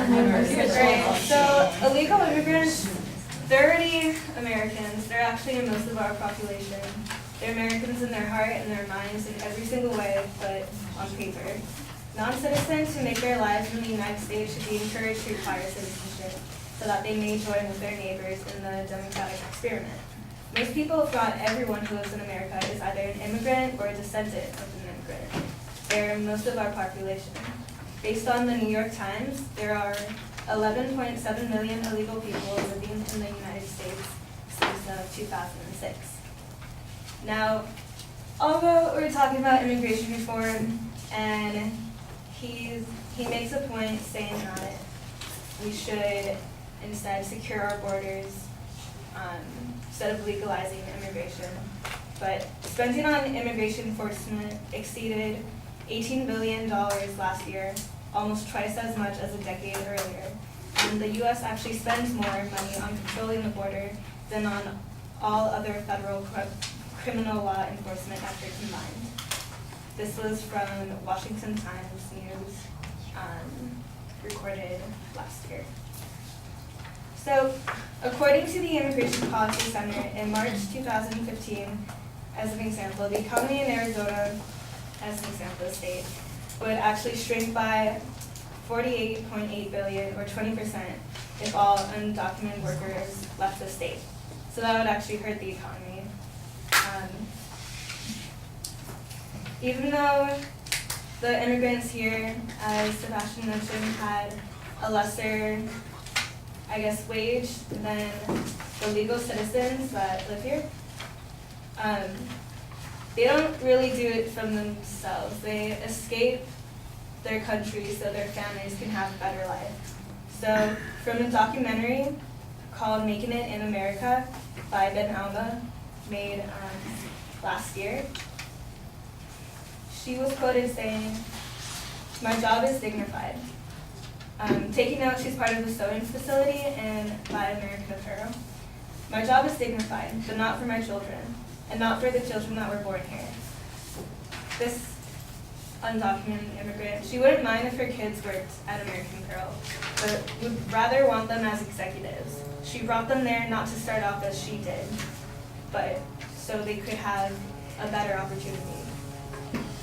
Right. So illegal immigrants, they're already Americans. They're actually most of our population. They're Americans in their heart and their minds in every single way, but on paper. Non-citizens who make their lives in the United States should be encouraged to acquire citizenship so that they may join with their neighbors in the democratic experiment. Most people have thought everyone who lives in America is either an immigrant or a descendant of an immigrant. They're most of our population. Based on the New York Times, there are 11.7 million illegal people living in the United States since 2006. Now, although we're talking about immigration reform, and he makes a point saying that we should instead secure our borders instead of legalizing immigration. But spending on immigration enforcement exceeded $18 billion last year, almost twice as much as a decade earlier. And the U.S. actually spends more money on controlling the border than on all other federal criminal law enforcement efforts combined. This was from Washington Times News, recorded last year. So, according to the Immigration Policy Center, in March 2015, as an example, the economy in Arizona, as an example, the state, would actually shrink by 48.8 billion, or 20%, if all undocumented workers left the state. So that would actually hurt the economy. Even though the immigrants here, as Sebastian mentioned, had a lesser, I guess, wage than the legal citizens that live here, they don't really do it from themselves. They escape their country so their families can have a better life. So from a documentary called Making It in America by Ben Alma, made last year, she was quoted saying, "My job is dignified." Taking note, she's part of the sewing facility in Buy American Apparel. "My job is dignified, but not for my children, and not for the children that were born here." This undocumented immigrant, she wouldn't mind if her kids worked at American Apparel, but would rather want them as executives. She brought them there not to start off as she did, but so they could have a better opportunity.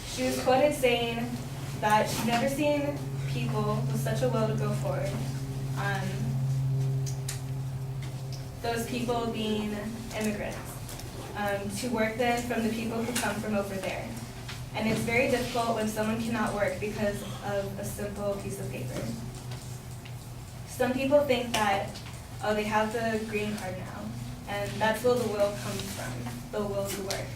She was quoted saying that she'd never seen people with such a will to go forward. Those people being immigrants, to work then from the people who come from over there. And it's very difficult when someone cannot work because of a simple piece of paper. Some people think that, oh, they have the green card now, and that's where the will comes from, the will to work.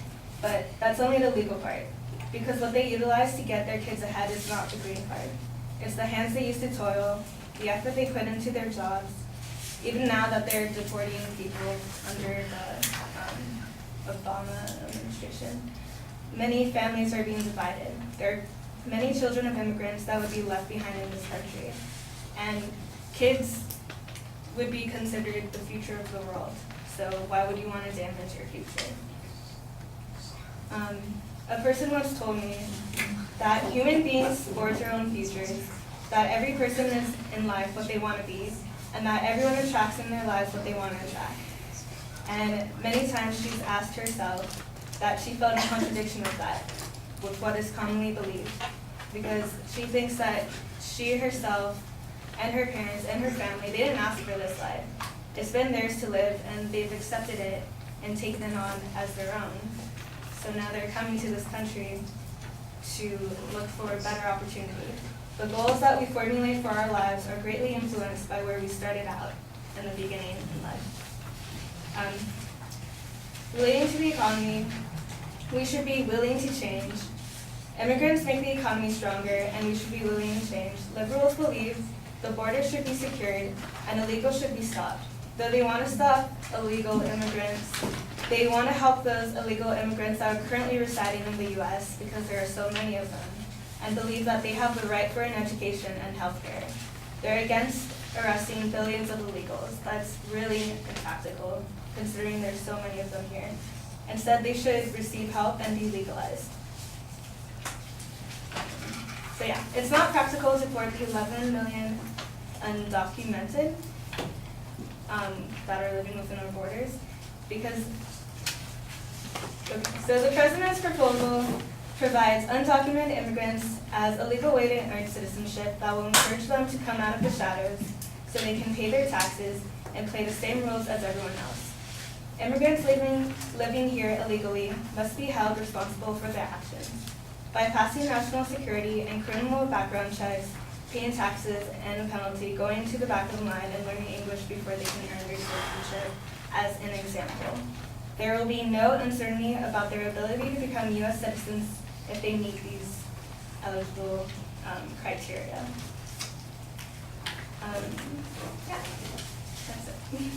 But that's only the legal part, because what they utilize to get their kids ahead is not the green card. It's the hands they use to toil, the effort they put into their jobs. Even now that they're deporting people under the Obama administration, many families are being divided. There are many children of immigrants that would be left behind in this country. And kids would be considered the future of the world. So why would you want to damage your future? A person once told me that human beings forge their own futures, that every person is in life what they want to be, and that everyone attracts in their lives what they want to attract. And many times she's asked herself that she felt a contradiction with that, with what is commonly believed, because she thinks that she herself and her parents and her family, they didn't ask for this life. It's been theirs to live, and they've accepted it and taken it on as their own. So now they're coming to this country to look for a better opportunity. The goals that we formulate for our lives are greatly influenced by where we started out in the beginning in life. Relating to the economy, we should be willing to change. Immigrants make the economy stronger, and we should be willing to change. Liberals believe the border should be secured and illegal should be stopped. Though they want to stop illegal immigrants, they want to help those illegal immigrants that are currently residing in the U.S. because there are so many of them, and believe that they have the right for an education and health care. They're against arresting billions of illegals. That's really impractical, considering there's so many of them here. Instead, they should receive help and be legalized. So yeah, it's not practical to deport 11 million undocumented that are living within our borders. Because, so the president's proposal provides undocumented immigrants as a legal way to earn citizenship that will encourage them to come out of the shadows so they can pay their taxes and play the same rules as everyone else. Immigrants living here illegally must be held responsible for their actions. By passing national security and criminal background checks, paying taxes and a penalty, going to the back of the line and learning English before they can earn their citizenship, as an example. There will be no uncertainty about their ability to become U.S. citizens if they meet these eligible criteria. Yeah, that's it.